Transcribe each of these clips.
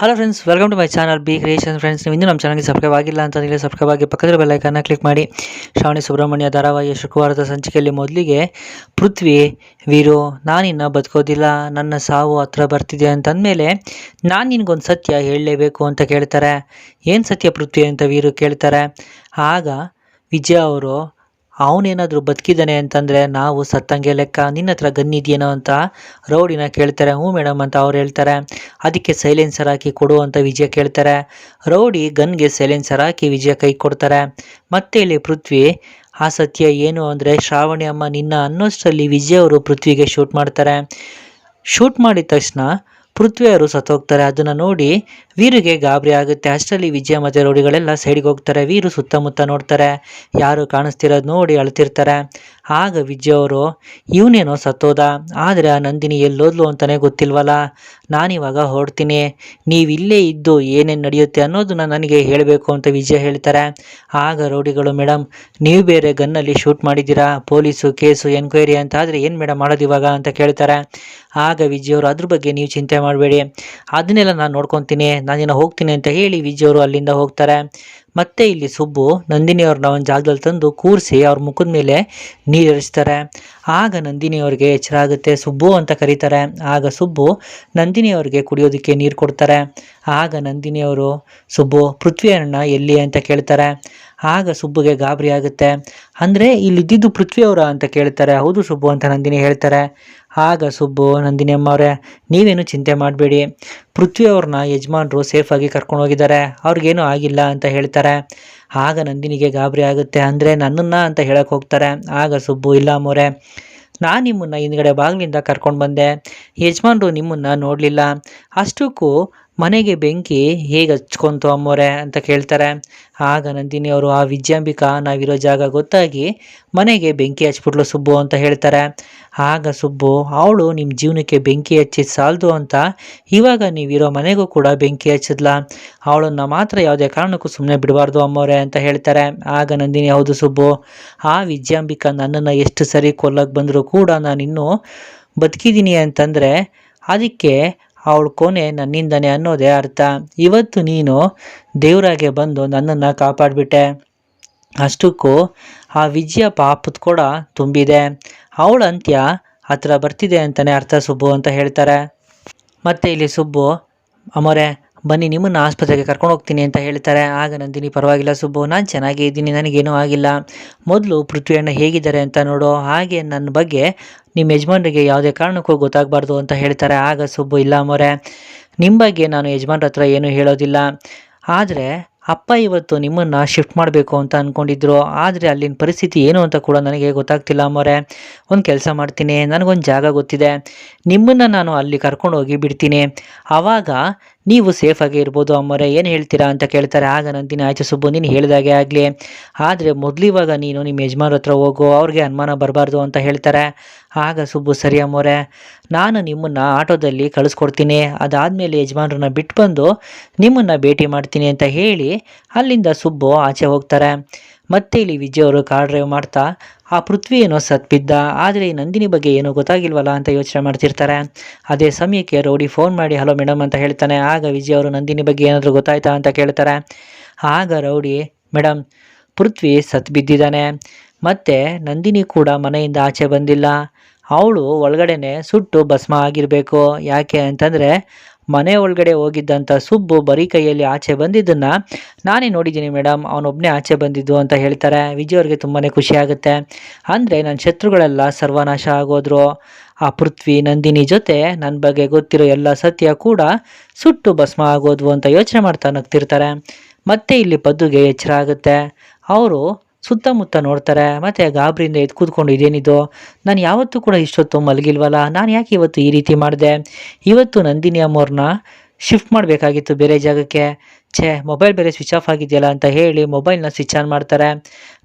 Hello friends, welcome to my channel B creation. Friends, ನೀವು ಇನ್ನೂ ನಮ್ಮ ಚಾನಲ್ಗೆ ಸಬ್ಸ್ಕ್ರೈಬ್ ಆಗಿಲ್ಲ ಅಂತಂದರೆ ಸಬ್ಸ್ಕ್ರೈಬ್ ಆಗಿ ಪಕ್ಕದ ಬೆಲ್ ಐಕಾನ್ನ ಕ್ಲಿಕ್ ಮಾಡಿ. ಶ್ರಾವಣಿ ಸುಬ್ರಹ್ಮಣ್ಯ ಧಾರಾವಾಹಿಯ ಶುಕ್ರವಾರದ ಸಂಚಿಕೆಯಲ್ಲಿ ಮೊದಲಿಗೆ ಪೃಥ್ವಿ, ವೀರು, ನಾನಿನ್ನ ಬದುಕೋದಿಲ್ಲ, ನನ್ನ ಸಾವು ಹತ್ರ ಬರ್ತಿದೆ ಅಂತಂದಮೇಲೆ ನಾನು ನಿನಗೊಂದು ಸತ್ಯ ಹೇಳಲೇಬೇಕು ಅಂತ ಕೇಳ್ತಾರೆ. ಏನು ಸತ್ಯ ಪೃಥ್ವಿ ಅಂತ ವೀರು ಕೇಳ್ತಾರೆ. ಆಗ ವಿಜಯ ಅವರು, ಅವನೇನಾದರೂ ಬದುಕಿದ್ದಾನೆ ಅಂತಂದರೆ ನಾವು ಸತ್ತಂಗೆ ಲೆಕ್ಕ, ನಿನ್ನ ಹತ್ರ ಗನ್ ಇದೆಯೇನೋ ಅಂತ ರೌಡಿನ ಕೇಳ್ತಾರೆ. ಹ್ಞೂ ಮೇಡಮ್ ಅಂತ ಅವ್ರು ಹೇಳ್ತಾರೆ. ಅದಕ್ಕೆ ಸೈಲೆನ್ಸರ್ ಹಾಕಿ ಕೊಡು ಅಂತ ವಿಜಯ ಕೇಳ್ತಾರೆ. ರೌಡಿ ಗನ್ಗೆ ಸೈಲೆನ್ಸರ್ ಹಾಕಿ ವಿಜಯ ಕೈ ಕೊಡ್ತಾರೆ. ಮತ್ತೆ ಇಲ್ಲಿ ಪೃಥ್ವಿ, ಆ ಸತ್ಯ ಏನು ಅಂದರೆ ಶ್ರಾವಣಿ ಅಮ್ಮ ನಿನ್ನ ಅನ್ನೋಷ್ಟರಲ್ಲಿ ವಿಜಯ್ ಅವರು ಪೃಥ್ವಿಗೆ ಶೂಟ್ ಮಾಡ್ತಾರೆ. ಶೂಟ್ ಮಾಡಿದ ತಕ್ಷಣ ಪೃಥ್ವಿಯವರು ಸತ್ತೋಗ್ತಾರೆ. ಅದನ್ನು ನೋಡಿ ವೀರಿಗೆ ಗಾಬರಿ ಆಗುತ್ತೆ. ಅಷ್ಟರಲ್ಲಿ ವಿಜಯ ಮತ್ತು ರೌಡಿಗಳೆಲ್ಲ ಸೈಡ್ಗೆ ಹೋಗ್ತಾರೆ. ವೀರು ಸುತ್ತಮುತ್ತ ನೋಡ್ತಾರೆ, ಯಾರು ಕಾಣಿಸ್ತಿರೋದು ನೋಡಿ ಅಳ್ತಿರ್ತಾರೆ. ಆಗ ವಿಜಯ್ ಅವರು, ಇವನೇನೋ ಸತ್ತೋದ, ಆದರೆ ಆ ನಂದಿನಿ ಎಲ್ಲೋದ್ಲು ಅಂತಲೇ ಗೊತ್ತಿಲ್ವಲ್ಲ, ನಾನಿವಾಗ ಹೊರಡ್ತೀನಿ, ನೀವಿಲ್ಲೇ ಇದ್ದು ಏನೇನು ನಡೆಯುತ್ತೆ ಅನ್ನೋದನ್ನ ನನಗೆ ಹೇಳಬೇಕು ಅಂತ ವಿಜಯ್ ಹೇಳ್ತಾರೆ. ಆಗ ರೌಡಿಗಳು, ಮೇಡಮ್ ನೀವು ಬೇರೆ ಗನ್ನಲ್ಲಿ ಶೂಟ್ ಮಾಡಿದ್ದೀರಾ, ಪೊಲೀಸು ಕೇಸು ಎನ್ಕ್ವೈರಿ ಅಂತ ಆದರೆ ಏನು ಮೇಡಮ್ ಮಾಡೋದು ಇವಾಗ ಅಂತ ಕೇಳ್ತಾರೆ. ಆಗ ವಿಜಯ್ ಅವರು, ಅದ್ರ ಬಗ್ಗೆ ನೀವು ಚಿಂತೆ ಮಾಡಬೇಡಿ, ಅದನ್ನೆಲ್ಲ ನಾನು ನೋಡ್ಕೊತೀನಿ, ನಾನಿನ್ನು ಹೋಗ್ತೀನಿ ಅಂತ ಹೇಳಿ ವಿಜಯ್ ಅವರು ಅಲ್ಲಿಂದ ಹೋಗ್ತಾರೆ. ಮತ್ತೆ ಇಲ್ಲಿ ಸುಬ್ಬು ನಂದಿನಿಯವ್ರನ್ನ ಒಂದು ಜಾಗದಲ್ಲಿ ತಂದು ಕೂರಿಸಿ ಅವ್ರ ಮುಖದ ಮೇಲೆ ನೀರಿಳಿಸ್ತಾರೆ. ಆಗ ನಂದಿನಿಯವ್ರಿಗೆ ಎಚ್ಚರ ಆಗುತ್ತೆ. ಸುಬ್ಬು ಅಂತ ಕರೀತಾರೆ. ಆಗ ಸುಬ್ಬು ನಂದಿನಿಯವ್ರಿಗೆ ಕುಡಿಯೋದಕ್ಕೆ ನೀರು ಕೊಡ್ತಾರೆ. ಆಗ ನಂದಿನಿಯವರು, ಸುಬ್ಬು ಪೃಥ್ವಿ ಅಣ್ಣ ಎಲ್ಲಿ ಅಂತ ಕೇಳ್ತಾರೆ. ಆಗ ಸುಬ್ಬುಗೆ ಗಾಬರಿ ಆಗುತ್ತೆ. ಅಂದರೆ ಇಲ್ಲಿದ್ದು ಪೃಥ್ವಿಯವರ ಅಂತ ಕೇಳ್ತಾರೆ. ಹೌದು ಸುಬ್ಬು ಅಂತ ನಂದಿನಿ ಹೇಳ್ತಾರೆ. ಆಗ ಸುಬ್ಬು, ನಂದಿನಿ ಅಮ್ಮವ್ರೆ ನೀವೇನು ಚಿಂತೆ ಮಾಡಬೇಡಿ, ಪೃಥ್ವಿಯವ್ರನ್ನ ಯಜಮಾನ್ರು ಸೇಫಾಗಿ ಕರ್ಕೊಂಡು ಹೋಗಿದ್ದಾರೆ, ಅವ್ರಿಗೇನೂ ಆಗಿಲ್ಲ ಅಂತ ಹೇಳ್ತಾರೆ. ಆಗ ನಂದಿನಿಗೆ ಗಾಬರಿ ಆಗುತ್ತೆ. ಅಂದರೆ ನನ್ನನ್ನು ಅಂತ ಹೇಳಕ್ಕೆ ಹೋಗ್ತಾರೆ. ಆಗ ಸುಬ್ಬು, ಇಲ್ಲ ಅಮ್ಮೋರೆ, ನಾನು ನಿಮ್ಮನ್ನು ಹಿಂದ್ಗಡೆ ಬಾಗಿಲಿಂದ ಕರ್ಕೊಂಡು ಬಂದೆ, ಯಜಮಾನ್ರು ನಿಮ್ಮನ್ನು ನೋಡಲಿಲ್ಲ, ಅಷ್ಟಕ್ಕೂ ಮನೆಗೆ ಬೆಂಕಿ ಹೇಗೆ ಹಚ್ಕೊಂತು ಅಮ್ಮೋರೆ ಅಂತ ಕೇಳ್ತಾರೆ. ಆಗ ನಂದಿನಿಯವರು, ಆ ವಿಜಯಾಂಬಿಕಾ ನಾವಿರೋ ಜಾಗ ಗೊತ್ತಾಗಿ ಮನೆಗೆ ಬೆಂಕಿ ಹಚ್ಬಿಟ್ಲು ಸುಬ್ಬು ಅಂತ ಹೇಳ್ತಾರೆ. ಆಗ ಸುಬ್ಬು, ಅವಳು ನಿಮ್ಮ ಜೀವನಕ್ಕೆ ಬೆಂಕಿ ಹಚ್ಚಿದ ಸಾಲದು ಅಂತ ಇವಾಗ ನೀವಿರೋ ಮನೆಗೂ ಕೂಡ ಬೆಂಕಿ ಹಚ್ಚಿದ್ಲ, ಅವಳನ್ನು ಮಾತ್ರ ಯಾವುದೇ ಕಾರಣಕ್ಕೂ ಸುಮ್ಮನೆ ಬಿಡಬಾರ್ದು ಅಮ್ಮೋರೆ ಅಂತ ಹೇಳ್ತಾರೆ. ಆಗ ನಂದಿನಿ, ಹೌದು ಸುಬ್ಬು, ಆ ವಿಜಯಾಂಬಿಕಾ ನನ್ನನ್ನು ಎಷ್ಟು ಸರಿ ಕೊಲ್ಲಕ್ಕೆ ಬಂದರೂ ಕೂಡ ನಾನಿನ್ನೂ ಬದುಕಿದ್ದೀನಿ ಅಂತಂದರೆ ಅದಕ್ಕೆ ಅವಳ ಕೊನೆ ನನ್ನಿಂದನೇ ಅನ್ನೋದೇ ಅರ್ಥ. ಇವತ್ತು ನೀನು ದೇವರಾಗೆ ಬಂದು ನನ್ನನ್ನು ಕಾಪಾಡಿಬಿಟ್ಟೆ, ಅಷ್ಟಕ್ಕೂ ಆ ವಿಜಯ ಪಾಪದ ಕೂಡ ತುಂಬಿದೆ, ಅವಳ ಅಂತ್ಯ ಹತ್ರ ಬರ್ತಿದೆ ಅಂತಲೇ ಅರ್ಥ ಸುಬ್ಬು ಅಂತ ಹೇಳ್ತಾರೆ. ಮತ್ತು ಇಲ್ಲಿ ಸುಬ್ಬು, ಅಮ್ಮೋರೆ ಬನ್ನಿ ನಿಮ್ಮನ್ನು ಆಸ್ಪತ್ರೆಗೆ ಕರ್ಕೊಂಡು ಹೋಗ್ತೀನಿ ಅಂತ ಹೇಳ್ತಾರೆ. ಆಗ ನಂದಿನಿ, ಪರವಾಗಿಲ್ಲ ಸುಬ್ಬು, ನಾನು ಚೆನ್ನಾಗೇ ಇದ್ದೀನಿ, ನನಗೇನೂ ಆಗಿಲ್ಲ, ಮೊದಲು ಪೃಥ್ವಿಯಣ್ಣ ಹೇಗಿದ್ದಾರೆ ಅಂತ ನೋಡು, ಹಾಗೆ ನನ್ನ ಬಗ್ಗೆ ನಿಮ್ಮ ಯಜಮಾನ್ರಿಗೆ ಯಾವುದೇ ಕಾರಣಕ್ಕೂ ಗೊತ್ತಾಗಬಾರ್ದು ಅಂತ ಹೇಳ್ತಾರೆ. ಆಗ ಸುಬ್ಬು, ಇಲ್ಲ ಅಮ್ಮೋರೆ, ನಿಮ್ಮ ಬಗ್ಗೆ ನಾನು ಯಜಮಾನ್ರ ಹತ್ರ ಏನೂ ಹೇಳೋದಿಲ್ಲ, ಆದರೆ ಅಪ್ಪ ಇವತ್ತು ನಿಮ್ಮನ್ನು ಶಿಫ್ಟ್ ಮಾಡಬೇಕು ಅಂತ ಅಂದ್ಕೊಂಡಿದ್ರು, ಆದರೆ ಅಲ್ಲಿನ ಪರಿಸ್ಥಿತಿ ಏನು ಅಂತ ಕೂಡ ನನಗೆ ಗೊತ್ತಾಗ್ತಿಲ್ಲ ಅಮ್ಮೋರೆ, ಒಂದು ಕೆಲಸ ಮಾಡ್ತೀನಿ, ನನಗೊಂದು ಜಾಗ ಗೊತ್ತಿದೆ, ನಿಮ್ಮನ್ನು ನಾನು ಅಲ್ಲಿ ಕರ್ಕೊಂಡೋಗಿ ಬಿಡ್ತೀನಿ, ಆವಾಗ ನೀವು ಸೇಫಾಗಿ ಇರ್ಬೋದು ಅಮ್ಮೋರೆ, ಏನು ಹೇಳ್ತೀರಾ ಅಂತ ಕೇಳ್ತಾರೆ. ಆಗ ನಂದಿನಿ, ಆಯ್ತು ಸುಬ್ಬು ನೀನು ಹೇಳಿದಾಗೆ ಆಗಲಿ, ಆದರೆ ಮೊದಲಿವಾಗ ನೀನು ನಿಮ್ಮ ಯಜಮಾನ್ರ ಹತ್ರ ಹೋಗು, ಅವ್ರಿಗೆ ಅನುಮಾನ ಬರಬಾರ್ದು ಅಂತ ಹೇಳ್ತಾರೆ. ಆಗ ಸುಬ್ಬು, ಸರಿ ಅಮ್ಮೋರೆ, ನಾನು ನಿಮ್ಮನ್ನು ಆಟೋದಲ್ಲಿ ಕಳಿಸ್ಕೊಡ್ತೀನಿ, ಅದಾದಮೇಲೆ ಯಜಮಾನ್ರನ್ನ ಬಿಟ್ಟು ಬಂದು ನಿಮ್ಮನ್ನು ಭೇಟಿ ಮಾಡ್ತೀನಿ ಅಂತ ಹೇಳಿ ಅಲ್ಲಿಂದ ಸುಬ್ಬು ಆಚೆ ಹೋಗ್ತಾರೆ. ಮತ್ತೆ ಇಲ್ಲಿ ವಿಜಯ್ ಅವರು ಕಾರ್ ಡ್ರೈವ್ ಮಾಡ್ತಾ ಆ ಪೃಥ್ವಿ ಏನೋ ಬಿದ್ದ, ಆದರೆ ಈ ನಂದಿನಿ ಬಗ್ಗೆ ಏನೋ ಗೊತ್ತಾಗಿಲ್ವಲ್ಲ ಅಂತ ಯೋಚನೆ ಮಾಡ್ತಿರ್ತಾರೆ. ಅದೇ ಸಮಯಕ್ಕೆ ರೌಡಿ ಫೋನ್ ಮಾಡಿ ಹಲೋ ಮೇಡಮ್ ಅಂತ ಹೇಳ್ತಾನೆ. ಆಗ ವಿಜಯ್ ಅವರು ನಂದಿನಿ ಬಗ್ಗೆ ಏನಾದರೂ ಗೊತ್ತಾಯ್ತಾ ಅಂತ ಕೇಳ್ತಾರೆ. ಆಗ ರೌಡಿ, ಮೇಡಮ್ ಪೃಥ್ವಿ ಬಿದ್ದಿದ್ದಾನೆ, ಮತ್ತು ನಂದಿನಿ ಕೂಡ ಮನೆಯಿಂದ ಆಚೆ ಬಂದಿಲ್ಲ, ಅವಳು ಒಳಗಡೆನೆ ಸುಟ್ಟು ಭಸ್ಮ ಆಗಿರಬೇಕು, ಯಾಕೆ ಅಂತಂದರೆ ಮನೆ ಒಳಗಡೆ ಹೋಗಿದ್ದಂಥ ಸುಬ್ಬು ಬರೀ ಕೈಯಲ್ಲಿ ಆಚೆ ಬಂದಿದ್ದನ್ನು ನಾನೇ ನೋಡಿದ್ದೀನಿ ಮೇಡಮ್, ಅವನೊಬ್ಬನೇ ಆಚೆ ಬಂದಿದ್ದು ಅಂತ ಹೇಳ್ತಾರೆ. ವಿಜಯ್ ಅವ್ರಿಗೆ ತುಂಬಾ ಖುಷಿ ಆಗುತ್ತೆ. ಅಂದರೆ ನನ್ನ ಶತ್ರುಗಳೆಲ್ಲ ಸರ್ವನಾಶ ಆಗೋದ್ರು, ಆ ಪೃಥ್ವಿ ನಂದಿನಿ ಜೊತೆ ನನ್ನ ಬಗ್ಗೆ ಗೊತ್ತಿರೋ ಎಲ್ಲ ಸತ್ಯ ಕೂಡ ಸುಟ್ಟು ಭಸ್ಮ ಆಗೋದ್ವು ಅಂತ ಯೋಚನೆ ಮಾಡ್ತಾ ನಗ್ತಿರ್ತಾರೆ. ಮತ್ತೆ ಇಲ್ಲಿ ಪದ್ದುಗೆ ಎಚ್ಚರ ಆಗುತ್ತೆ. ಅವರು ಸುತ್ತಮುತ್ತ ನೋಡ್ತಾರೆ, ಮತ್ತು ಗಾಬರಿಯಿಂದ ಎದ್ದು ಕೂತ್ಕೊಂಡು, ಇದೇನಿದು, ನಾನು ಯಾವತ್ತೂ ಕೂಡ ಇಷ್ಟೊತ್ತು ಮಲಗಿಲ್ವಲ್ಲ, ನಾನು ಯಾಕೆ ಇವತ್ತು ಈ ರೀತಿ ಮಾಡಿದೆ, ಇವತ್ತು ನಂದಿನಿ ಅಮ್ಮವ್ರನ್ನ ಶಿಫ್ಟ್ ಮಾಡಬೇಕಾಗಿತ್ತು ಬೇರೆ ಜಾಗಕ್ಕೆ, ಮೊಬೈಲ್ ಬೇರೆ ಸ್ವಿಚ್ ಆಫ್ ಆಗಿದೆಯಲ್ಲ ಅಂತ ಹೇಳಿ ಮೊಬೈಲ್ನ ಸ್ವಿಚ್ ಆನ್ ಮಾಡ್ತಾರೆ.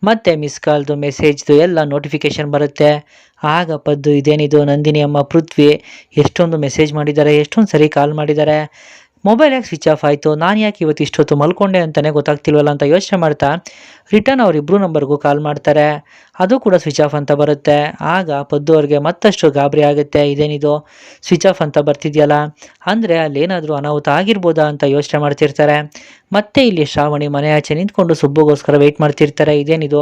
ಮತ್ತು ಮಿಸ್ ಕಾಲ್ದು ಮೆಸೇಜ್ದು ಎಲ್ಲ ನೋಟಿಫಿಕೇಷನ್ ಬರುತ್ತೆ. ಆಗ ಪದ್ದು, ಇದೇನಿದು, ನಂದಿನಿ ಅಮ್ಮ ಪೃಥ್ವಿ ಎಷ್ಟೊಂದು ಮೆಸೇಜ್ ಮಾಡಿದ್ದಾರೆ, ಎಷ್ಟೊಂದು ಸರಿ ಕಾಲ್ ಮಾಡಿದ್ದಾರೆ, ಮೊಬೈಲ್ ಯಾಕೆ ಸ್ವಿಚ್ ಆಫ್ ಆಯಿತು, ನಾನು ಯಾಕೆ ಇವತ್ತು ಇಷ್ಟೊತ್ತು ಮಲ್ಕೊಂಡೆ ಅಂತಲೇ ಗೊತ್ತಾಗ್ತಿಲ್ವಲ್ಲ ಅಂತ ಯೋಚನೆ ಮಾಡ್ತಾ ರಿಟರ್ನ್ ಅವರಿಬ್ಬರು ನಂಬರ್ಗೂ ಕಾಲ್ ಮಾಡ್ತಾರೆ. ಅದು ಕೂಡ ಸ್ವಿಚ್ ಆಫ್ ಅಂತ ಬರುತ್ತೆ. ಆಗ ಪದ್ದು ಅವ್ರಿಗೆ ಮತ್ತಷ್ಟು ಗಾಬರಿ ಆಗುತ್ತೆ. ಇದೇನಿದು ಸ್ವಿಚ್ ಆಫ್ ಅಂತ ಬರ್ತಿದೆಯಲ್ಲ, ಅಂದರೆ ಅಲ್ಲೇನಾದರೂ ಅನಾಹುತ ಆಗಿರ್ಬೋದಾ ಅಂತ ಯೋಚನೆ ಮಾಡ್ತಿರ್ತಾರೆ. ಮತ್ತೆ ಇಲ್ಲಿ ಶ್ರಾವಣಿ ಮನೆ ಆಚೆ ನಿಂತ್ಕೊಂಡು ಸುಬ್ಬುಗೋಸ್ಕರ ವೆಯ್ಟ್ ಮಾಡ್ತಿರ್ತಾರೆ. ಇದೇನಿದು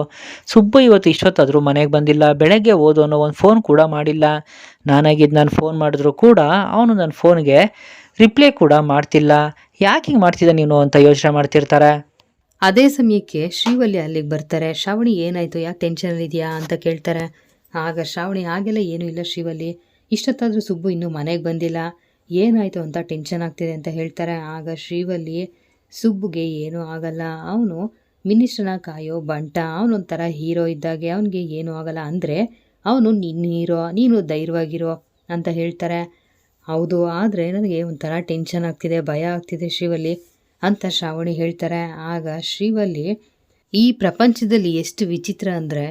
ಸುಬ್ಬು ಇವತ್ತು ಇಷ್ಟೊತ್ತಾದರೂ ಮನೆಗೆ ಬಂದಿಲ್ಲ, ಬೆಳಗ್ಗೆ ಓದು ಅನ್ನೋ ಒಂದು ಫೋನ್ ಕೂಡ ಮಾಡಿಲ್ಲ. ನಾನಾಗಿದ್ದು ನಾನು ಫೋನ್ ಮಾಡಿದ್ರು ಕೂಡ ಅವನು ನನ್ನ ಫೋನ್ಗೆ ರಿಪ್ಲೈ ಕೂಡ ಮಾಡ್ತಿಲ್ಲ. ಯಾಕೆ ಹಿಂಗೆ ಮಾಡ್ತಿದ್ದ ನೀನು ಅಂತ ಯೋಚನೆ ಮಾಡ್ತಿರ್ತಾರೆ. ಅದೇ ಸಮಯಕ್ಕೆ ಶ್ರೀವಲ್ಲಿ ಅಲ್ಲಿಗೆ ಬರ್ತಾರೆ. ಶ್ರಾವಣಿ ಏನಾಯಿತು, ಯಾಕೆ ಟೆನ್ಷನಲ್ಲಿದೆಯಾ ಅಂತ ಕೇಳ್ತಾರೆ. ಆಗ ಶ್ರಾವಣಿ ಹಾಗೆಲ್ಲ ಏನೂ ಇಲ್ಲ ಶ್ರೀವಲ್ಲಿ, ಇಷ್ಟೊತ್ತಾದರೂ ಸುಬ್ಬು ಇನ್ನೂ ಮನೆಗೆ ಬಂದಿಲ್ಲ, ಏನಾಯಿತು ಅಂತ ಟೆನ್ಷನ್ ಆಗ್ತಿದೆ ಅಂತ ಹೇಳ್ತಾರೆ. ಆಗ ಶ್ರೀವಲ್ಲಿ ಸುಬ್ಬುಗೆ ಏನೂ ಆಗಲ್ಲ, ಅವನು ಮಿನಿಸ್ಟ್ರನ್ನ ಕಾಯೋ ಬಂಟ, ಅವನೊಂಥರ ಹೀರೋ ಇದ್ದಾಗೆ, ಅವನಿಗೆ ಏನೂ ಆಗಲ್ಲ, ಅಂದರೆ ಅವನು ನಿನ್ನ ಹೀರೋ, ನೀನು ಧೈರ್ಯವಾಗಿರೋ ಅಂತ ಹೇಳ್ತಾರೆ. ಹೌದು, ಆದರೆ ನನಗೆ ಒಂಥರ ಟೆನ್ಷನ್ ಆಗ್ತಿದೆ, ಭಯ ಆಗ್ತಿದೆ ಶ್ರೀವಲ್ಲಿ ಅಂತ ಶ್ರಾವಣಿ ಹೇಳ್ತಾರೆ. ಆಗ ಶ್ರೀವಲ್ಲಿ, ಈ ಪ್ರಪಂಚದಲ್ಲಿ ಎಷ್ಟು ವಿಚಿತ್ರ ಅಂದರೆ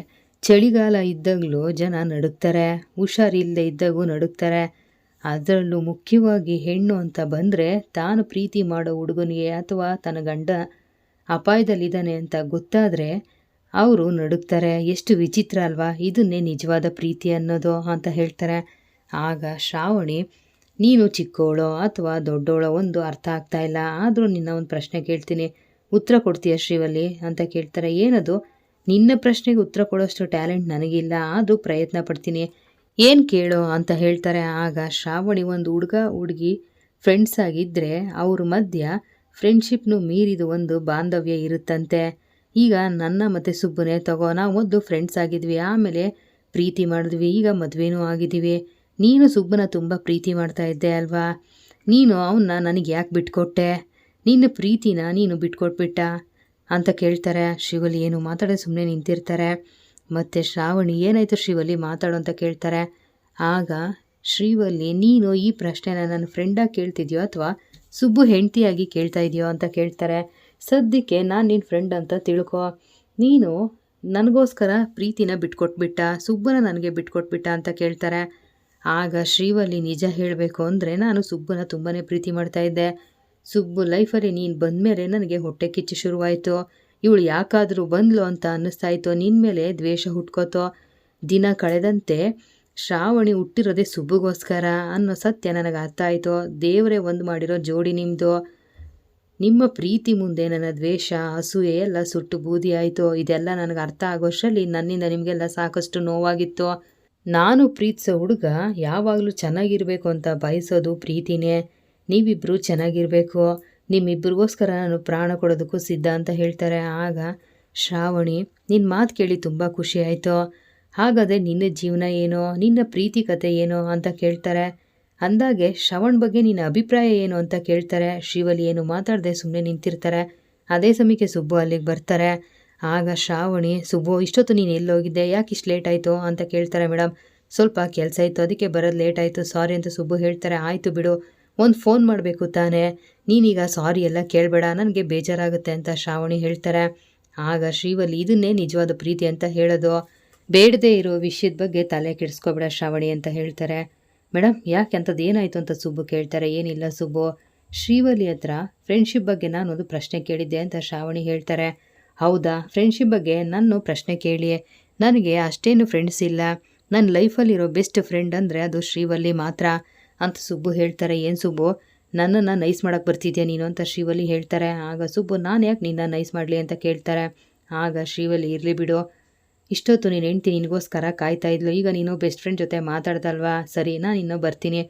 ಚಳಿಗಾಲ ಇದ್ದಾಗಲೂ ಜನ ನಡುಗ್ತಾರೆ, ಹುಷಾರಿಲ್ಲದೆ ಇದ್ದಾಗೂ ನಡುಗ್ತಾರೆ. ಅದರಲ್ಲೂ ಮುಖ್ಯವಾಗಿ ಹೆಣ್ಣು ಅಂತ ಬಂದರೆ ತಾನು ಪ್ರೀತಿ ಮಾಡೋ ಹುಡುಗನಿಗೆ ಅಥವಾ ತನ್ನ ಗಂಡ ಅಪಾಯದಲ್ಲಿದ್ದಾನೆ ಅಂತ ಗೊತ್ತಾದರೆ ಅವರು ನಡುಗ್ತಾರೆ. ಎಷ್ಟು ವಿಚಿತ್ರ ಅಲ್ವಾ, ಇದನ್ನೇ ನಿಜವಾದ ಪ್ರೀತಿ ಅನ್ನೋದು ಅಂತ ಹೇಳ್ತಾರೆ. ಆಗ ಶ್ರಾವಣಿ, ನೀನು ಚಿಕ್ಕವಳೋ ಅಥವಾ ದೊಡ್ಡವಳೋ ಒಂದು ಅರ್ಥ ಆಗ್ತಾ ಇಲ್ಲ, ಆದರೂ ನಿನ್ನ ಒಂದು ಪ್ರಶ್ನೆ ಕೇಳ್ತೀನಿ, ಉತ್ತರ ಕೊಡ್ತೀಯ ಶ್ರೀವಲ್ಲಿ ಅಂತ ಕೇಳ್ತಾರೆ. ಏನದು, ನಿನ್ನ ಪ್ರಶ್ನೆಗೆ ಉತ್ತರ ಕೊಡೋಷ್ಟು ಟ್ಯಾಲೆಂಟ್ ನನಗಿಲ್ಲ, ಆದರೂ ಪ್ರಯತ್ನ ಪಡ್ತೀನಿ, ಏನು ಕೇಳೋ ಅಂತ ಹೇಳ್ತಾರೆ. ಆಗ ಶ್ರಾವಣಿ, ಒಂದು ಹುಡುಗ ಹುಡುಗಿ ಫ್ರೆಂಡ್ಸ್ ಆಗಿದ್ದರೆ ಅವ್ರ ಮಧ್ಯ ಫ್ರೆಂಡ್ಶಿಪ್ನು ಮೀರಿದ ಒಂದು ಬಾಂಧವ್ಯ ಇರುತ್ತಂತೆ. ಈಗ ನನ್ನ ಮತ್ತು ಸುಬ್ಬನೇ ತಗೋ, ನಾವು ಮೊದಲು ಫ್ರೆಂಡ್ಸ್ ಆಗಿದ್ವಿ, ಆಮೇಲೆ ಪ್ರೀತಿ ಮಾಡಿದ್ವಿ, ಈಗ ಮದುವೆನೂ ಆಗಿದ್ದೀವಿ. ನೀನು ಸುಬ್ಬನ ತುಂಬ ಪ್ರೀತಿ ಮಾಡ್ತಾ ಇದ್ದೆ ಅಲ್ವಾ, ನೀನು ಅವನ್ನ ನನಗೆ ಯಾಕೆ ಬಿಟ್ಕೊಟ್ಟೆ, ನಿನ್ನ ಪ್ರೀತಿನ ನೀನು ಬಿಟ್ಕೊಟ್ಬಿಟ್ಟ ಅಂತ ಕೇಳ್ತಾರೆ. ಶ್ರೀವಲ್ಲಿ ಏನು ಮಾತಾಡೋ ಸುಮ್ಮನೆ ನಿಂತಿರ್ತಾರೆ. ಮತ್ತು ಶ್ರಾವಣಿ, ಏನಾಯಿತು ಶ್ರೀವಲ್ಲಿ ಮಾತಾಡು ಅಂತ ಕೇಳ್ತಾರೆ. ಆಗ ಶ್ರೀವಲ್ಲಿ, ನೀನು ಈ ಪ್ರಶ್ನೆನ ನನ್ನ ಫ್ರೆಂಡಾಗಿ ಕೇಳ್ತಿದ್ಯೋ ಅಥವಾ ಸುಬ್ಬು ಹೆಂಡತಿಯಾಗಿ ಕೇಳ್ತಾ ಇದೆಯೋ ಅಂತ ಕೇಳ್ತಾರೆ. ಸದ್ಯಕ್ಕೆ ನಾನು ನಿನ್ನ ಫ್ರೆಂಡ್ ಅಂತ ತಿಳ್ಕೊ, ನೀನು ನನಗೋಸ್ಕರ ಪ್ರೀತಿನ ಬಿಟ್ಕೊಟ್ಬಿಟ್ಟ, ಸುಬ್ಬನ ನನಗೆ ಬಿಟ್ಕೊಟ್ಬಿಟ್ಟ ಅಂತ ಕೇಳ್ತಾರೆ. ಆಗ ಶ್ರೀವಲ್ಲಿ, ನಿಜ ಹೇಳಬೇಕು ಅಂದರೆ ನಾನು ಸುಬ್ಬನ ತುಂಬಾ ಪ್ರೀತಿ ಮಾಡ್ತಾ ಇದ್ದೆ. ಸುಬ್ಬು ಲೈಫಲ್ಲಿ ನೀನು ಬಂದಮೇಲೆ ನನಗೆ ಹೊಟ್ಟೆ ಕಿಚ್ಚು ಶುರುವಾಯಿತು, ಇವಳು ಯಾಕಾದರೂ ಬಂದ್ಲು ಅಂತ ಅನ್ನಿಸ್ತಾಯಿತ್ತು, ನಿನ್ನ ಮೇಲೆ ದ್ವೇಷ ಹುಟ್ಕೋತೋ. ದಿನ ಕಳೆದಂತೆ ಶ್ರಾವಣಿ ಹುಟ್ಟಿರೋದೇ ಸುಬ್ಬುಗೋಸ್ಕರ ಅನ್ನೋ ಸತ್ಯ ನನಗೆ ಅರ್ಥ ಆಯಿತು. ದೇವರೇ ಒಂದು ಮಾಡಿರೋ ಜೋಡಿ ನಿಮ್ಮದು. ನಿಮ್ಮ ಪ್ರೀತಿ ಮುಂದೆ ನನ್ನ ದ್ವೇಷ, ಅಸೂಯೆ ಎಲ್ಲ ಸುಟ್ಟು ಬೂದಿ ಆಯಿತು. ಇದೆಲ್ಲ ನನಗೆ ಅರ್ಥ ಆಗೋಷ್ಟರಲ್ಲಿ ನನ್ನಿಂದ ನಿಮಗೆಲ್ಲ ಸಾಕಷ್ಟು ನೋವಾಗಿತ್ತು. ನಾನು ಪ್ರೀತಿಸೋ ಹುಡುಗ ಯಾವಾಗಲೂ ಚೆನ್ನಾಗಿರಬೇಕು ಅಂತ ಬಯಸೋದು ಪ್ರೀತಿನೇ. ನೀವಿಬ್ಬರು ಚೆನ್ನಾಗಿರಬೇಕು, ನಿಮ್ಮಿಬ್ಬರಿಗೋಸ್ಕರ ನಾನು ಪ್ರಾಣ ಕೊಡೋದಕ್ಕೂ ಸಿದ್ಧ ಅಂತ ಹೇಳ್ತಾರೆ. ಆಗ ಶ್ರಾವಣಿ, ನಿನ್ನ ಮಾತು ಕೇಳಿ ತುಂಬ ಖುಷಿ ಆಯಿತು, ಹಾಗಾದರೆ ನಿನ್ನ ಜೀವನ ಏನೋ, ನಿನ್ನ ಪ್ರೀತಿ ಕತೆ ಏನೋ ಅಂತ ಕೇಳ್ತಾರೆ. ಅಂದಾಗೆ ಶ್ರವಣ್ ಬಗ್ಗೆ ನಿನ್ನ ಅಭಿಪ್ರಾಯ ಏನು ಅಂತ ಕೇಳ್ತಾರೆ. ಶ್ರೀವಲ್ಲಿ ಏನು ಮಾತಾಡದೆ ಸುಮ್ಮನೆ ನಿಂತಿರ್ತಾರೆ. ಅದೇ ಸಮಯಕ್ಕೆ ಸುಬ್ಬು ಅಲ್ಲಿಗೆ ಬರ್ತಾರೆ. ಆಗ ಶ್ರಾವಣಿ, ಸುಬ್ಬು ಇಷ್ಟೊತ್ತು ನೀನು ಎಲ್ಲೋಗಿದ್ದೆ, ಯಾಕೆ ಇಷ್ಟು ಲೇಟ್ ಆಯಿತು ಅಂತ ಕೇಳ್ತಾರೆ. ಮೇಡಮ್ ಸ್ವಲ್ಪ ಕೆಲಸ ಇತ್ತು, ಅದಕ್ಕೆ ಬರೋದು ಲೇಟ್ ಆಯಿತು, ಸಾರಿ ಅಂತ ಸುಬ್ಬು ಹೇಳ್ತಾರೆ. ಆಯಿತು ಬಿಡು, ಒಂದು ಫೋನ್ ಮಾಡಬೇಕು ತಾನೇ, ನೀನೀಗ ಸಾರಿ ಎಲ್ಲ ಕೇಳಬೇಡ, ನನಗೆ ಬೇಜಾರಾಗುತ್ತೆ ಅಂತ ಶ್ರಾವಣಿ ಹೇಳ್ತಾರೆ. ಆಗ ಶ್ರೀವಲ್ಲಿ, ಇದನ್ನೇ ನಿಜವಾದ ಪ್ರೀತಿ ಅಂತ ಹೇಳೋದು, ಬೇಡದೇ ಇರೋ ವಿಷಯದ ಬಗ್ಗೆ ತಲೆ ಕೆಡಿಸ್ಕೋಬೇಡ ಶ್ರಾವಣಿ ಅಂತ ಹೇಳ್ತಾರೆ. ಮೇಡಮ್ ಯಾಕೆ ಅಂಥದ್ದು ಏನಾಯಿತು ಅಂತ ಸುಬ್ಬು ಕೇಳ್ತಾರೆ. ಏನಿಲ್ಲ ಸುಬ್ಬು, ಶ್ರೀವಲ್ಲಿ ಹತ್ರ ಫ್ರೆಂಡ್ಶಿಪ್ ಬಗ್ಗೆ ನಾನೊಂದು ಪ್ರಶ್ನೆ ಕೇಳಿದ್ದೆ ಅಂತ ಶ್ರಾವಣಿ ಹೇಳ್ತಾರೆ. ಹೌದಾ, ಫ್ರೆಂಡ್ಶಿಪ್ ಬಗ್ಗೆ ನಾನು ಪ್ರಶ್ನೆ ಕೇಳಿ, ನನಗೆ ಅಷ್ಟೇನು ಫ್ರೆಂಡ್ಸ್ ಇಲ್ಲ, ನನ್ನ ಲೈಫಲ್ಲಿರೋ ಬೆಸ್ಟ್ ಫ್ರೆಂಡ್ ಅಂದರೆ ಅದು ಶ್ರೀವಲ್ಲಿ ಮಾತ್ರ ಅಂತ ಸುಬ್ಬು ಹೇಳ್ತಾರೆ. ಏನು ಸುಬ್ಬು, ನನ್ನನ್ನು ನೈಸ್ ಮಾಡೋಕ್ಕೆ ಬರ್ತಿದ್ಯಾ ನೀನು ಅಂತ ಶ್ರೀವಲ್ಲಿ ಹೇಳ್ತಾರೆ. ಆಗ ಸುಬ್ಬು, ನಾನು ಯಾಕೆ ನಿನ್ನ ನೈಸ್ ಮಾಡಲಿ ಅಂತ ಕೇಳ್ತಾರೆ. ಆಗ ಶ್ರೀವಲ್ಲಿ, ಇರಲಿ ಬಿಡು, ಇಷ್ಟೊತ್ತು ನೀನು ಹೆಂಡ್ತಿ ನಿನಗೋಸ್ಕರ ಕಾಯ್ತಾ ಇದ್ಲು, ಈಗ ನೀನು ಬೆಸ್ಟ್ ಫ್ರೆಂಡ್ ಜೊತೆ ಮಾತಾಡ್ದಲ್ವಾ, ಸರಿ ನಾನು ಇನ್ನೂ ಬರ್ತೀನಿ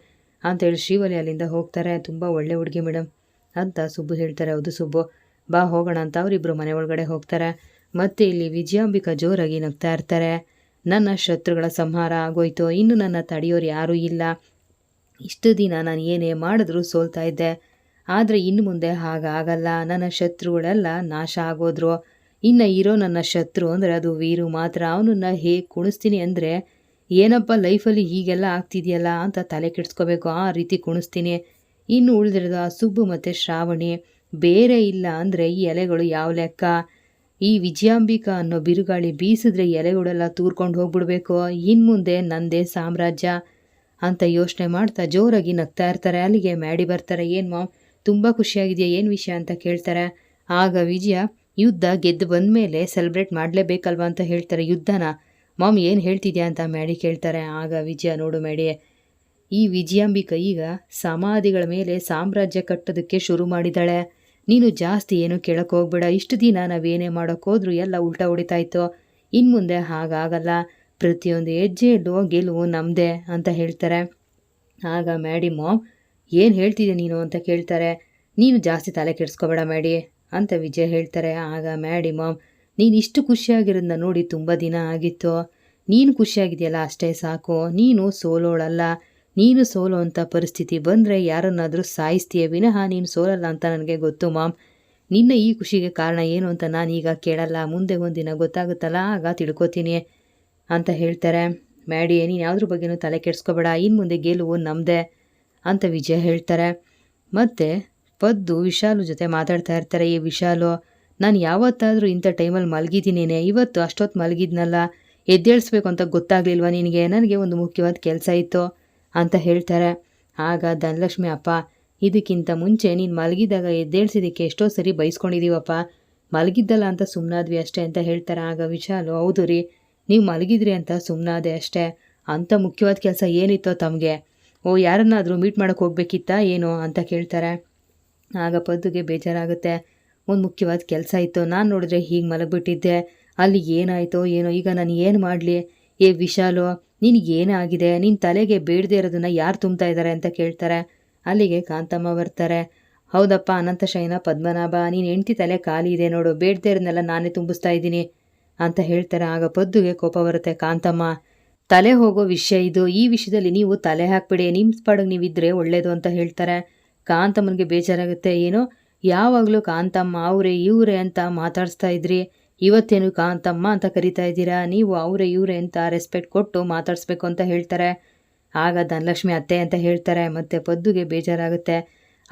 ಅಂತೇಳಿ ಶ್ರೀವಲ್ಲಿ ಅಲ್ಲಿಂದ ಹೋಗ್ತಾರೆ. ತುಂಬ ಒಳ್ಳೆ ಹುಡುಗಿ ಮೇಡಮ್ ಅಂತ ಸುಬ್ಬು ಹೇಳ್ತಾರೆ. ಹೌದು ಸುಬ್ಬು, ಬಾ ಹೋಗೋಣ ಅಂತ ಅವರಿಬ್ಬರು ಮನೆ ಒಳಗಡೆ ಹೋಗ್ತಾರೆ. ಮತ್ತು ಇಲ್ಲಿ ವಿಜಯಾಂಬಿಕಾ ಜೋರಾಗಿ ನಗ್ತಾ ಇರ್ತಾರೆ. ನನ್ನ ಶತ್ರುಗಳ ಸಂಹಾರ ಆಗೋಯ್ತು, ಇನ್ನು ನನ್ನ ತಡೆಯೋರು ಯಾರೂ ಇಲ್ಲ, ಇಷ್ಟು ದಿನ ನಾನು ಏನೇ ಮಾಡಿದ್ರೂ ಸೋಲ್ತಾ ಇದ್ದೆ, ಆದರೆ ಇನ್ನು ಮುಂದೆ ಹಾಗಾಗಲ್ಲ, ನನ್ನ ಶತ್ರುಗಳೆಲ್ಲ ನಾಶ ಆಗೋದ್ರು, ಇನ್ನು ಇರೋ ನನ್ನ ಶತ್ರು ಅಂದರೆ ಅದು ವೀರು ಮಾತ್ರ, ಅವನನ್ನು ಹೇಗೆ ಕುಣಿಸ್ತೀನಿ ಅಂದರೆ, ಏನಪ್ಪ ಲೈಫಲ್ಲಿ ಹೀಗೆಲ್ಲ ಆಗ್ತಿದೆಯಲ್ಲ ಅಂತ ತಲೆ ಕೆಡಿಸ್ಕೋಬೇಕು, ಆ ರೀತಿ ಕುಣಿಸ್ತೀನಿ. ಇನ್ನು ಉಳಿದಿರೋದು ಆ ಸುಬ್ಬು ಮತ್ತು ಶ್ರಾವಣಿ, ಬೇರೆ ಇಲ್ಲ ಅಂದರೆ ಈ ಎಲೆಗಳು ಯಾವ ಲೆಕ್ಕ, ಈ ವಿಜಯಾಂಬಿಕಾ ಅನ್ನೋ ಬಿರುಗಾಳಿ ಬೀಸಿದ್ರೆ ಎಲೆಗಳೆಲ್ಲ ತೂರ್ಕೊಂಡು ಹೋಗ್ಬಿಡ್ಬೇಕು, ಇನ್ನು ಮುಂದೆ ನಂದೇ ಸಾಮ್ರಾಜ್ಯ ಅಂತ ಯೋಚನೆ ಮಾಡ್ತಾ ಜೋರಾಗಿ ನಗ್ತಾ ಇರ್ತಾರೆ. ಅಲ್ಲಿಗೆ ಮ್ಯಾಡಿ ಬರ್ತಾರೆ. ಏನು ಮಾಮ್ ತುಂಬ ಖುಷಿಯಾಗಿದೆಯಾ, ಏನು ವಿಷಯ ಅಂತ ಕೇಳ್ತಾರೆ. ಆಗ ವಿಜಯ, ಯುದ್ಧ ಗೆದ್ದು ಬಂದಮೇಲೆ ಸೆಲೆಬ್ರೇಟ್ ಮಾಡಲೇಬೇಕಲ್ವಾ ಅಂತ ಹೇಳ್ತಾರೆ. ಯುದ್ಧನ ಮಾಮ್ ಏನು ಹೇಳ್ತಿದ್ಯಾ ಅಂತ ಮ್ಯಾಡಿ ಕೇಳ್ತಾರೆ. ಆಗ ವಿಜಯ, ನೋಡು ಮ್ಯಾಡಿ, ಈ ವಿಜಯಾಂಬಿಕಾ ಈಗ ಸಮಾಧಿಗಳ ಮೇಲೆ ಸಾಮ್ರಾಜ್ಯ ಕಟ್ಟೋದಕ್ಕೆ ಶುರು ಮಾಡಿದ್ದಾಳೆ. ನೀನು ಜಾಸ್ತಿ ಏನು ಕೇಳಕ್ಕೆ ಹೋಗ್ಬೇಡ. ಇಷ್ಟು ದಿನ ನಾವೇನೇ ಮಾಡೋಕ್ಕೋದ್ರೂ ಎಲ್ಲ ಉಲ್ಟಾ ಹೊಡಿತಾ ಇತ್ತು. ಇನ್ನು ಮುಂದೆ ಹಾಗಾಗಲ್ಲ. ಪ್ರತಿಯೊಂದು ಹೆಜ್ಜೆಯಲ್ಲೂ ಗೆಲುವು ನಮ್ಮದೇ ಅಂತ ಹೇಳ್ತಾರೆ. ಆಗ ಮ್ಯಾಡಿ, ಮಾಮ್ ಏನು ಹೇಳ್ತಿದ್ದೆ ನೀನು ಅಂತ ಕೇಳ್ತಾರೆ. ನೀನು ಜಾಸ್ತಿ ತಲೆ ಕೆಡಿಸ್ಕೋಬೇಡ ಮ್ಯಾಡಿ ಅಂತ ವಿಜಯ್ ಹೇಳ್ತಾರೆ. ಆಗ ಮ್ಯಾಡಿ, ಮಾಮ್ ನೀನು ಇಷ್ಟು ಖುಷಿಯಾಗಿರೋದನ್ನ ನೋಡಿ ತುಂಬ ದಿನ ಆಗಿತ್ತು. ನೀನು ಖುಷಿಯಾಗಿದೆಯಲ್ಲ ಅಷ್ಟೇ ಸಾಕು. ನೀನು ಸೋಲೋಳಲ್ಲ. ನೀನು ಸೋಲೋ ಅಂಥ ಪರಿಸ್ಥಿತಿ ಬಂದರೆ ಯಾರನ್ನಾದರೂ ಸಾಯಿಸ್ತೀಯ ವಿನಃ ನೀನು ಸೋಲಲ್ಲ ಅಂತ ನನಗೆ ಗೊತ್ತು ಮಾಮ್. ನಿನ್ನ ಈ ಖುಷಿಗೆ ಕಾರಣ ಏನು ಅಂತ ನಾನೀಗ ಕೇಳಲ್ಲ. ಮುಂದೆ ಒಂದಿನ ಗೊತ್ತಾಗುತ್ತಲ್ಲ, ಆಗ ತಿಳ್ಕೊತೀನಿ ಅಂತ ಹೇಳ್ತಾರೆ. ಮ್ಯಾಡಿ, ನೀನು ಯಾವುದ್ರ ಬಗ್ಗೆನೂ ತಲೆ ಕೆಡಿಸ್ಕೋಬೇಡ. ಇನ್ನು ಮುಂದೆ ಗೆಲುವು ನಮ್ಮದೇ ಅಂತ ವಿಜಯ ಹೇಳ್ತಾರೆ. ಮತ್ತು ಪದ್ದು ವಿಶಾಲು ಜೊತೆ ಮಾತಾಡ್ತಾ ಇರ್ತಾರೆ. ಈ ವಿಶಾಲು, ನಾನು ಯಾವತ್ತಾದರೂ ಇಂಥ ಟೈಮಲ್ಲಿ ಮಲಗಿದ್ದೀನೇನೆ, ಇವತ್ತು ಅಷ್ಟೊತ್ತು ಮಲಗಿದ್ನಲ್ಲ, ಎದ್ದೇಳಿಸ್ಬೇಕು ಅಂತ ಗೊತ್ತಾಗಲಿಲ್ವಾ ನಿನಗೆ? ನನಗೆ ಒಂದು ಮುಖ್ಯವಾದ ಕೆಲಸ ಇತ್ತು ಅಂತ ಹೇಳ್ತಾರೆ. ಆಗ ಧನಲಕ್ಷ್ಮಿ, ಅಪ್ಪ ಇದಕ್ಕಿಂತ ಮುಂಚೆ ನೀನು ಮಲಗಿದಾಗ ಎದ್ದೇಳಿಸಿದ್ದಕ್ಕೆ ಎಷ್ಟೋ ಸರಿ ಬೈಸ್ಕೊಂಡಿದ್ದೀವಪ್ಪ, ಮಲಗಿದ್ದಲ್ಲ ಅಂತ ಸುಮ್ಮನಾದ್ವಿ ಅಷ್ಟೇ ಅಂತ ಹೇಳ್ತಾರೆ. ಆಗ ವಿಶಾಲು, ಹೌದು ರೀ, ನೀವು ಮಲಗಿದ್ರಿ ಅಂತ ಸುಮ್ಮನಾದೆ ಅಷ್ಟೇ. ಅಂಥ ಮುಖ್ಯವಾದ ಕೆಲಸ ಏನಿತ್ತೋ ತಮಗೆ? ಓ, ಯಾರನ್ನಾದರೂ ಮೀಟ್ ಮಾಡೋಕ್ಕೆ ಹೋಗ್ಬೇಕಿತ್ತಾ ಏನು ಅಂತ ಕೇಳ್ತಾರೆ. ಆಗ ಪದ್ದುಗೆ ಬೇಜಾರಾಗುತ್ತೆ. ಒಂದು ಮುಖ್ಯವಾದ ಕೆಲಸ ಇತ್ತು, ನಾನು ನೋಡಿದ್ರೆ ಹೀಗೆ ಮಲಗಿಬಿಟ್ಟಿದ್ದೆ, ಅಲ್ಲಿ ಏನಾಯಿತೋ ಏನೋ, ಈಗ ನಾನು ಏನು ಮಾಡಲಿ? ಏ ವಿಶಾಲು, ನಿನಗೇನಾಗಿದೆ? ನಿನ್ನ ತಲೆಗೆ ಬೇಡದೇ ಇರೋದನ್ನು ಯಾರು ತುಂಬ್ತಾ ಇದ್ದಾರೆ ಅಂತ ಕೇಳ್ತಾರೆ. ಅಲ್ಲಿಗೆ ಕಾಂತಮ್ಮ ಬರ್ತಾರೆ. ಹೌದಪ್ಪ ಅನಂತಶಯನ ಪದ್ಮನಾಭ, ನೀನು ಹೆಂಡ್ತಿ ತಲೆ ಖಾಲಿ ಇದೆ ನೋಡು, ಬೇಡದೇ ಇರೋದನ್ನೆಲ್ಲ ನಾನೇ ತುಂಬಿಸ್ತಾ ಇದ್ದೀನಿ ಅಂತ ಹೇಳ್ತಾರೆ. ಆಗ ಪದ್ದುಗೆ ಕೋಪ ಬರುತ್ತೆ. ಕಾಂತಮ್ಮ, ತಲೆ ಹೋಗೋ ವಿಷಯ ಇದು, ಈ ವಿಷಯದಲ್ಲಿ ನೀವು ತಲೆ ಹಾಕ್ಬಿಡಿ, ನಿಮ್ಮ ಪಾಡಿಗೆ ನೀವಿದ್ರೆ ಒಳ್ಳೇದು ಅಂತ ಹೇಳ್ತಾರೆ. ಕಾಂತಮ್ಮನಿಗೆ ಬೇಜಾರಾಗುತ್ತೆ. ಏನೋ ಯಾವಾಗಲೂ ಕಾಂತಮ್ಮ ಅವರೇ ಇವರೇ ಅಂತ ಮಾತಾಡಿಸ್ತಾ ಇದ್ರಿ, ಇವತ್ತೇನು ಕಾಂತಮ್ಮ ಅಂತ ಕರಿತಾ ಇದ್ದೀರಾ? ನೀವು ಅವರೇ ಇವರೇ ಅಂತ ರೆಸ್ಪೆಕ್ಟ್ ಕೊಟ್ಟು ಮಾತಾಡಿಸ್ಬೇಕು ಅಂತ ಹೇಳ್ತಾರೆ. ಆಗ ಧನಲಕ್ಷ್ಮಿ ಅತ್ತೆ ಅಂತ ಹೇಳ್ತಾರೆ. ಮತ್ತು ಪದ್ದುಗೆ ಬೇಜಾರಾಗುತ್ತೆ.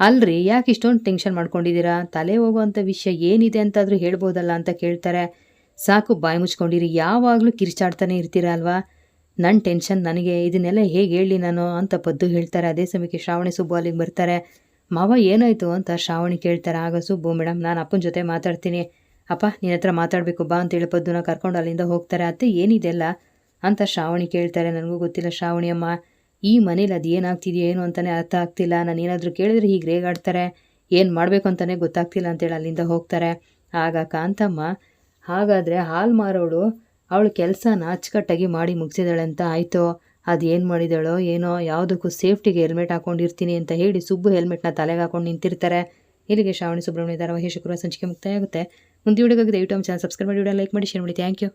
ಅಲ್ರಿ, ಯಾಕೆ ಇಷ್ಟೊಂದು ಟೆನ್ಷನ್ ಮಾಡ್ಕೊಂಡಿದ್ದೀರಾ? ತಲೆ ಹೋಗೋವಂಥ ವಿಷಯ ಏನಿದೆ ಅಂತಾದರೂ ಹೇಳ್ಬೋದಲ್ಲ ಅಂತ ಕೇಳ್ತಾರೆ. ಸಾಕು, ಬಾಯಿ ಮುಚ್ಕೊಂಡಿರಿ, ಯಾವಾಗಲೂ ಕಿರ್ಚಾಡ್ತಾನೆ ಇರ್ತೀರಾ ಅಲ್ವಾ? ನನ್ನ ಟೆನ್ಷನ್ ನನಗೆ, ಇದನ್ನೆಲ್ಲ ಹೇಗೆ ಹೇಳಿ ನಾನು ಅಂತ ಪದ್ದು ಹೇಳ್ತಾರೆ. ಅದೇ ಸಮಯಕ್ಕೆ ಶ್ರಾವಣಿ ಸುಬ್ಬು ಅಲ್ಲಿಗೆ ಬರ್ತಾರೆ. ಮಾವ ಏನಾಯಿತು ಅಂತ ಶ್ರಾವಣಿ ಕೇಳ್ತಾರೆ. ಆಗ ಸುಬ್ಬು, ಮೇಡಮ್ ನಾನು ಅಪ್ಪನ ಜೊತೆ ಮಾತಾಡ್ತೀನಿ, ಅಪ್ಪ ನಿನ್ನ ಹತ್ರ ಮಾತಾಡಬೇಕು ಬಾ ಅಂತೇಳಿ ಪದ್ದುನ ಕರ್ಕೊಂಡು ಅಲ್ಲಿಂದ ಹೋಗ್ತಾರೆ. ಅತ್ತೆ ಏನಿದೆಲ್ಲ ಅಂತ ಶ್ರಾವಣಿ ಕೇಳ್ತಾರೆ. ನನಗೂ ಗೊತ್ತಿಲ್ಲ ಶ್ರಾವಣಿ ಅಮ್ಮ, ಈ ಮನೇಲಿ ಅದು ಏನಾಗ್ತಿದೆಯೋ ಏನು ಅಂತಲೇ ಅರ್ಥ ಆಗ್ತಿಲ್ಲ. ನಾನು ಏನಾದರೂ ಕೇಳಿದ್ರೆ ಹೀಗೆ ರೇಗಾಡ್ತಾರೆ, ಏನು ಮಾಡಬೇಕು ಅಂತಲೇ ಗೊತ್ತಾಗ್ತಿಲ್ಲ ಅಂತೇಳಿ ಅಲ್ಲಿಂದ ಹೋಗ್ತಾರೆ. ಆಗ ಕಾಂತಮ್ಮ, ಹಾಗಾದರೆ ಹಾಲು ಮಾರೋಳು ಅವಳು ಕೆಲಸನ ಅಚ್ಚುಕಟ್ಟಾಗಿ ಮಾಡಿ ಮುಗಿಸಿದಾಳೆ ಅಂತ ಆಯಿತು, ಅದು ಏನು ಮಾಡಿದಾಳೋ ಏನೋ, ಯಾವುದಕ್ಕೂ ಸೇಫ್ಟಿಗೆ ಹೆಲ್ಮೆಟ್ ಹಾಕ್ಕೊಂಡಿರ್ತೀನಿ ಅಂತ ಹೇಳಿ ಸುಬ್ಬು ಹೆಲ್ಮೆಟ್ನ ತಲೆಗೆ ಹಾಕೊಂಡು ನಿಂತಿರ್ತಾರೆ. ಇಲ್ಲಿಗೆ ಶ್ರಾವಣಿ ಸುಬ್ರಹ್ಮಣ್ಯ ಧಾರಾವಾಹಿ ಶುಕ್ರವಾರ ಸಂಚಿಕೆ ಮುಕ್ತಾಯ ಆಗುತ್ತೆ. ಮುಂದೆ ವಿಡಿಯೋಗಾಗಿ ದಯವಿಟ್ಟು ನಮ್ಮ ಚಾನಲ್ ಸಬ್ಸ್ಕ್ರೈಬ್ ಮಾಡಿ, ವಿಡಿಯೋ ಲೈಕ್ ಮಾಡಿ, ಶೇರ್ ಮಾಡಿ. Thank you.